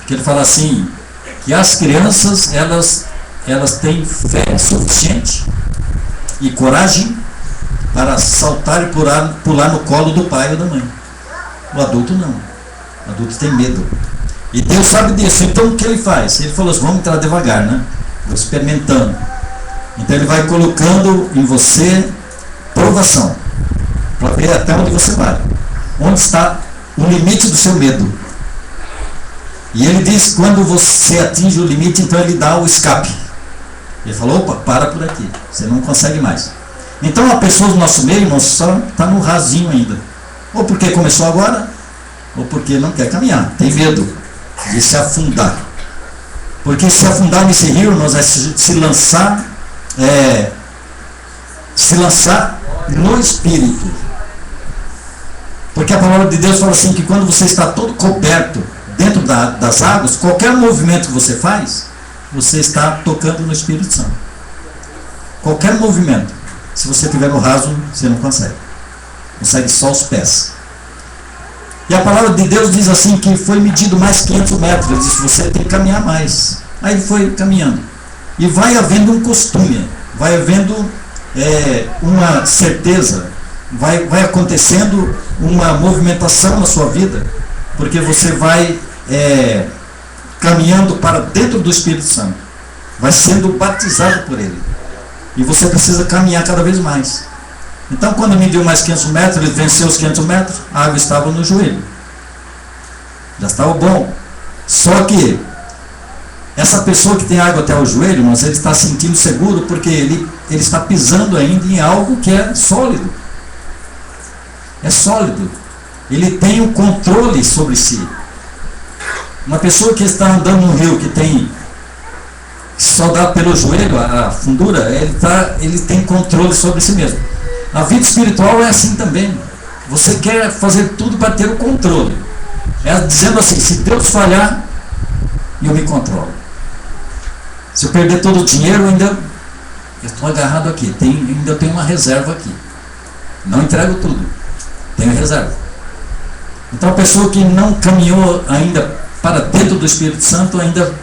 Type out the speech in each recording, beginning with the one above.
que ele fala assim, que as crianças, elas têm fé suficiente e coragem para saltar e pular no colo do pai ou da mãe. O adulto não. O adulto tem medo. E Deus sabe disso. Então o que ele faz? Ele falou assim, vamos entrar devagar, né? Vou experimentando. Então ele vai colocando em você provação, para ver até onde você vai. Onde está o limite do seu medo. E ele diz que quando você atinge o limite, então ele dá o escape. Ele falou, opa, para por aqui, você não consegue mais. Então a pessoa do nosso meio, irmão, só está no rasinho ainda. Ou porque começou agora, ou porque não quer caminhar, tem medo de se afundar. Porque se afundar nesse rio, irmãos, é se lançar no Espírito. Porque a palavra de Deus fala assim, que quando você está todo coberto dentro das águas, qualquer movimento que você faz, você está tocando no Espírito Santo. Qualquer movimento. Se você estiver no raso, você não consegue. Consegue só os pés. E a palavra de Deus diz assim, que foi medido mais 500 metros. Ele disse, você tem que caminhar mais. Aí ele foi caminhando. E vai havendo um costume. Vai havendo uma certeza. Vai acontecendo uma movimentação na sua vida. Porque você vai caminhando para dentro do Espírito Santo. Vai sendo batizado por ele. E você precisa caminhar cada vez mais. Então, quando me deu mais 500 metros, ele venceu os 500 metros, a água estava no joelho. Já estava bom. Só que, essa pessoa que tem água até o joelho, mas ele está sentindo seguro, porque ele está pisando ainda em algo que é sólido. É sólido. Ele tem um controle sobre si. Uma pessoa que está andando num rio que só dá pelo joelho, a fundura, ele tem controle sobre si mesmo. A vida espiritual é assim também. Você quer fazer tudo para ter o controle. É dizendo assim, se Deus falhar, eu me controlo. Se eu perder todo o dinheiro, eu estou agarrado aqui. Ainda tenho uma reserva aqui. Não entrego tudo. Tenho reserva. Então a pessoa que não caminhou ainda para dentro do Espírito Santo, ainda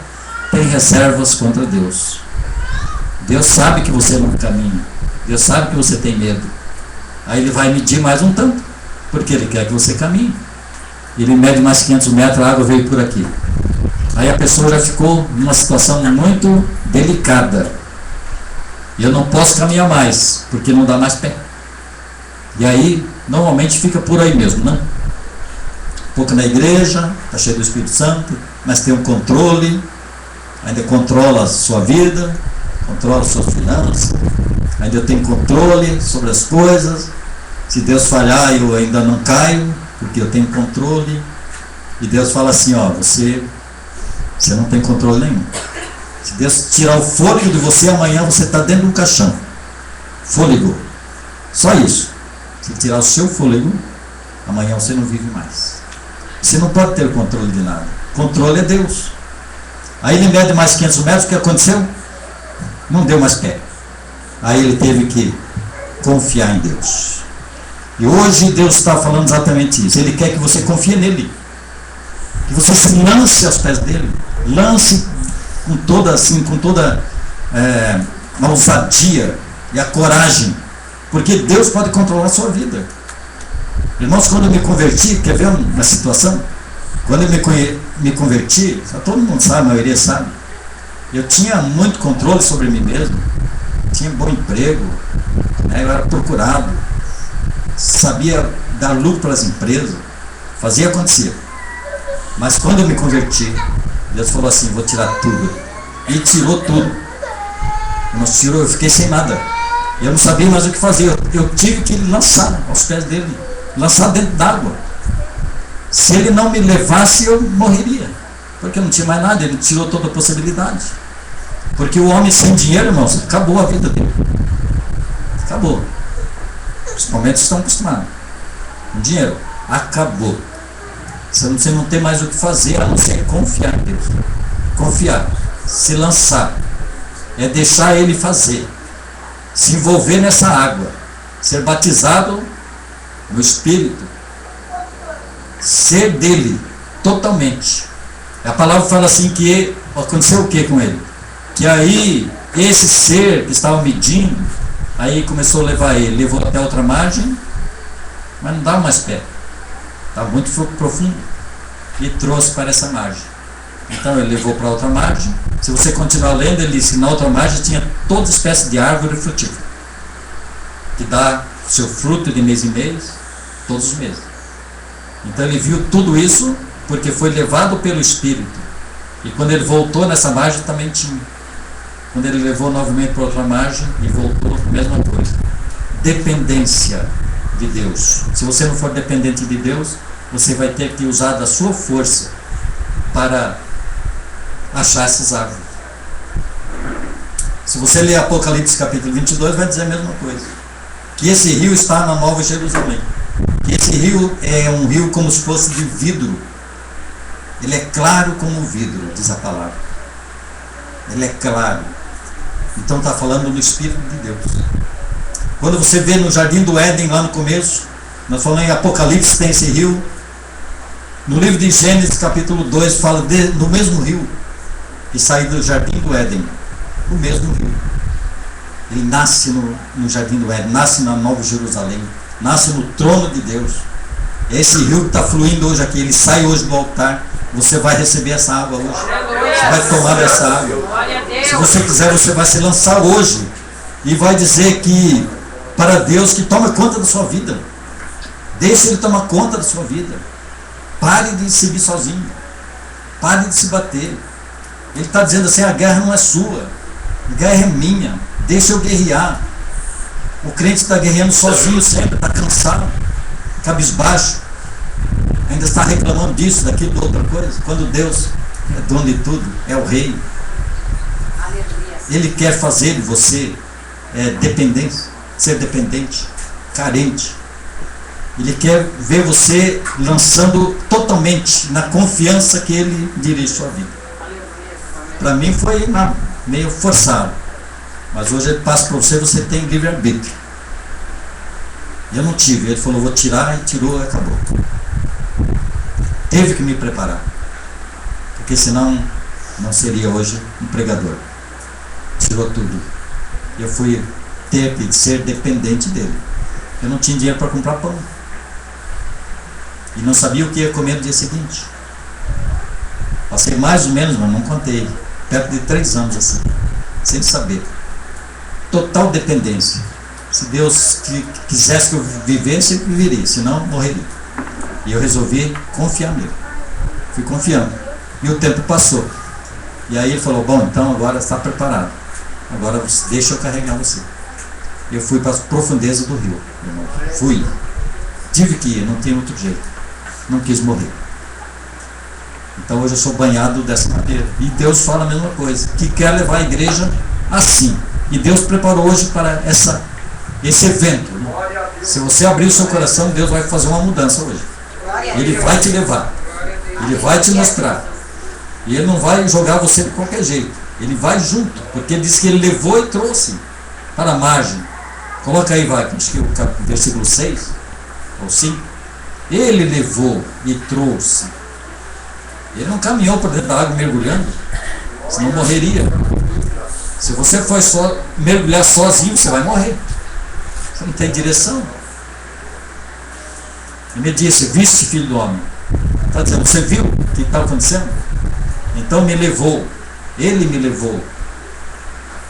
tem reservas contra Deus. Deus sabe que você não caminha. Deus sabe que você tem medo. Aí ele vai medir mais um tanto, porque ele quer que você caminhe. Ele mede mais 500 metros, a água veio por aqui. Aí a pessoa já ficou numa situação muito delicada. E eu não posso caminhar mais, porque não dá mais pé. E aí, normalmente fica por aí mesmo, né? Um pouco na igreja, está cheio do Espírito Santo, mas tem um controle, ainda controla a sua vida, controla as suas finanças, ainda tem controle sobre as coisas. Se Deus falhar, eu ainda não caio, porque eu tenho controle. E Deus fala assim, ó, você não tem controle nenhum. Se Deus tirar o fôlego de você, amanhã você está dentro de um caixão. Fôlego. Só isso. Se tirar o seu fôlego, amanhã você não vive mais. Você não pode ter controle de nada. Controle é Deus. Aí ele mede mais 500 metros, o que aconteceu? Não deu mais pé. Aí ele teve que confiar em Deus. E hoje Deus está falando exatamente isso. Ele quer que você confie nele. Que você se lance aos pés dele. Lance com toda a ousadia e a coragem. Porque Deus pode controlar a sua vida. Irmãos, quando eu me converti, quer ver uma situação? Quando eu me converti, todo mundo sabe, a maioria sabe, eu tinha muito controle sobre mim mesmo, tinha bom emprego, né, eu era procurado, sabia dar lucro para as empresas, fazia acontecer. Mas quando eu me converti, Deus falou assim, vou tirar tudo. E tirou tudo. Nos tirou, eu fiquei sem nada. Eu não sabia mais o que fazer. Eu tive que lançar aos pés dele, lançar dentro d'água. Se ele não me levasse, eu morreria, porque eu não tinha mais nada. Ele tirou toda a possibilidade. Porque o homem sem dinheiro, irmãos, acabou a vida dele. Acabou. Principalmente estão acostumados com dinheiro. Acabou. Você não tem mais o que fazer, a não ser confiar em Deus. Confiar, se lançar, é deixar ele fazer, se envolver nessa água, ser batizado no Espírito, ser dele totalmente. A palavra fala assim que aconteceu o que com ele? Que aí esse ser que estava medindo, aí começou a levar ele, levou até outra margem, mas não dava mais pé, estava muito profundo, e trouxe para essa margem. Então ele levou para outra margem. Se você continuar lendo, ele disse que na outra margem tinha toda espécie de árvore frutífera, que dá seu fruto de mês em mês, todos os meses. Então ele viu tudo isso porque foi levado pelo Espírito. E quando ele voltou nessa margem também tinha. Quando ele levou novamente para outra margem e voltou, mesma coisa. Dependência de Deus. Se você não for dependente de Deus, você vai ter que usar da sua força para achar essas árvores. Se você ler Apocalipse capítulo 22, vai dizer a mesma coisa. Que esse rio está na Nova Jerusalém. Que esse rio é um rio como se fosse de vidro. Ele é claro como vidro, diz a palavra. Ele é claro. Então está falando no Espírito de Deus. Quando você vê no Jardim do Éden, lá no começo, nós falamos em Apocalipse, tem esse rio. No livro de Gênesis, capítulo 2, fala do mesmo rio que saiu do Jardim do Éden. O mesmo rio. Ele nasce no Jardim do Éden, nasce na Nova Jerusalém, nasce no trono de Deus. Esse rio que está fluindo hoje aqui, ele sai hoje do altar. Você vai receber essa água hoje. Você vai tomar dessa água. Se você quiser, você vai se lançar hoje e vai dizer que para Deus que toma conta da sua vida. Deixe Ele tomar conta da sua vida. Pare de seguir sozinho. Pare de se bater. Ele está dizendo assim, a guerra não é sua. A guerra é minha. Deixa eu guerrear. O crente está guerreando sozinho sempre, está cansado, cabisbaixo. Ainda está reclamando disso, daquilo, de outra coisa. Quando Deus é dono de tudo, é o rei. Ele quer fazer de você dependente, ser dependente, carente. Ele quer ver você lançando totalmente na confiança que Ele dirige sua vida. Para mim foi meio forçado. Mas hoje Ele passa para você, você tem livre-arbítrio. Eu não tive. Ele falou, vou tirar, e tirou, e acabou. Teve que me preparar. Porque senão não seria hoje um pregador. Tirou tudo. Eu fui ter que ser dependente dele. Eu não tinha dinheiro para comprar pão. E não sabia o que ia comer no dia seguinte. Passei mais ou menos, mas não contei, perto de 3 anos assim, sem saber. Total dependência. Se Deus quisesse que eu vivesse, eu viveria, senão morreria. E eu resolvi confiar nele. Fui confiando. E o tempo passou. E aí ele falou, bom, então agora está preparado. Agora deixa eu carregar você. Eu fui para as profundezas do rio. Fui. Tive que ir, não tem outro jeito. Não quis morrer. Então hoje eu sou banhado dessa maneira. E Deus fala a mesma coisa. Que quer levar a igreja assim. E Deus preparou hoje para esse evento. Se você abrir o seu coração, Deus vai fazer uma mudança hoje. Ele vai te levar. Ele vai te mostrar. E Ele não vai jogar você de qualquer jeito. Ele vai junto. Porque Ele disse que Ele levou e trouxe para a margem. Coloca aí, vai, acho que o versículo 6 ou 5. Ele levou e trouxe. Ele não caminhou por dentro da água mergulhando, senão morreria. Se você for só mergulhar sozinho, você vai morrer. Você não tem direção. Ele me disse, viste, filho do homem? Está dizendo, você viu o que está acontecendo? Então me levou, ele me levou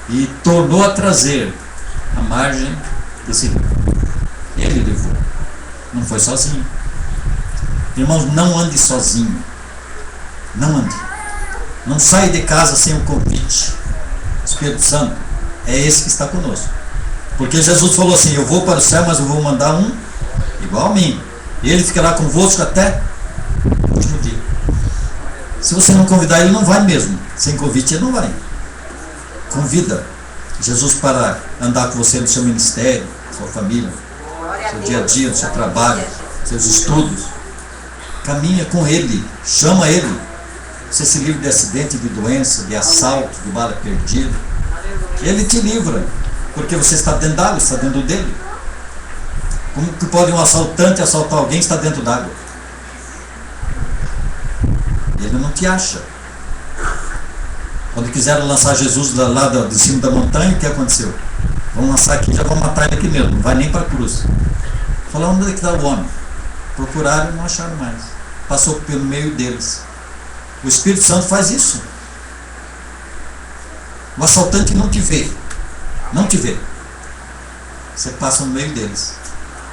e tornou a trazer a margem desse rio. Ele levou, não foi sozinho. Irmãos, não ande sozinho. Não ande. Não saia de casa sem um convite. O Espírito Santo é esse que está conosco. Porque Jesus falou assim, eu vou para o céu, mas eu vou mandar um igual a mim. E ele ficará convosco até o último dia. Se você não convidar, ele não vai mesmo. Sem convite, ele não vai. Convida Jesus para andar com você no seu ministério, sua família, seu dia a dia, no seu trabalho, seus estudos. Caminha com ele, chama ele. Você se livra de acidente, de doença, de assalto, de bala perdida. Ele te livra, porque você está dentro d'água, está dentro dele. Como que pode um assaltante assaltar alguém que está dentro d'água? Ele não te acha. Quando quiseram lançar Jesus lá de cima da montanha, o que aconteceu? Vamos lançar aqui, já vão matar ele aqui mesmo, não vai nem para a cruz. Falaram, onde é que está o homem? Procuraram e não acharam mais. Passou pelo meio deles. O Espírito Santo faz isso. O assaltante não te vê. Não te vê. Você passa no meio deles.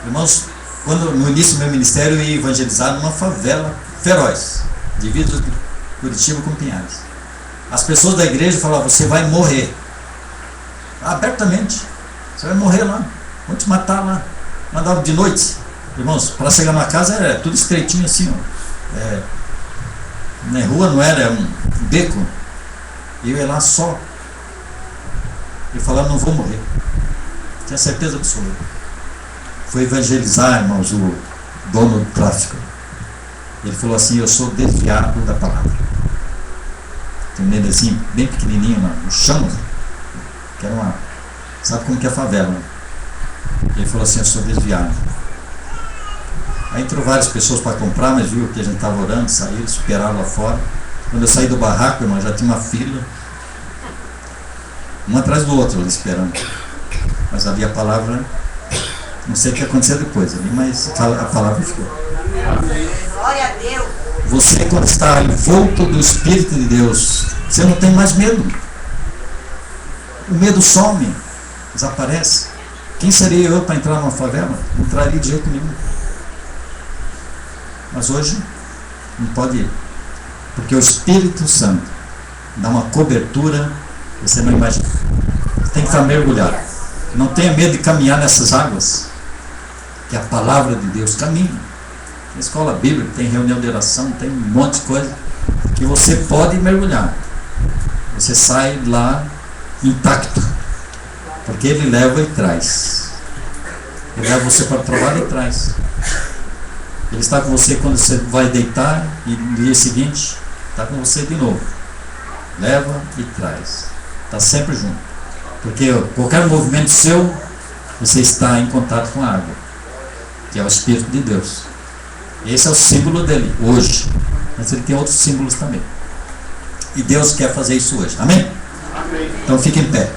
Irmãos, quando no início do meu ministério eu ia evangelizar numa favela feroz, divisa de Curitiba com Pinhais. As pessoas da igreja falavam, você vai morrer. Abertamente. Você vai morrer lá. Vão te matar lá. Mandavam de noite. Irmãos, para chegar na casa era tudo estreitinho assim, ó. Na rua não era um beco. E eu ia lá só. E falava, não vou morrer. Tinha certeza absoluta. Foi evangelizar, irmãos, o dono do tráfico. Ele falou assim, eu sou desviado da palavra. Tem um nenezinho bem pequenininho lá, no chão, que era uma... Sabe como que é a favela, né? Ele falou assim, eu sou desviado. Aí entrou várias pessoas para comprar, mas viu que a gente estava orando, saíram, esperaram lá fora. Quando eu saí do barraco, irmão, já tinha uma fila, um atrás do outro, esperando. Mas havia a palavra, não sei o que aconteceu depois ali, mas a palavra ficou. Glória a Deus. Você, quando está envolto do Espírito de Deus, você não tem mais medo. O medo some, desaparece. Quem seria eu para entrar numa favela? Não entraria de jeito nenhum. Mas hoje não pode ir, porque o Espírito Santo dá uma cobertura que você não imagina. Você tem que estar mergulhado. Não tenha medo de caminhar nessas águas, que a palavra de Deus caminha. Tem escola bíblica, tem reunião de oração, tem um monte de coisa que você pode mergulhar. Você sai lá intacto, porque Ele leva e traz. Ele leva você para o trabalho e traz. Ele está com você quando você vai deitar e no dia seguinte está com você de novo. Leva e traz. Está sempre junto. Porque qualquer movimento seu, você está em contato com a água, que é o Espírito de Deus. Esse é o símbolo dele hoje. Mas ele tem outros símbolos também. E Deus quer fazer isso hoje. Amém? Amém. Então fique em pé.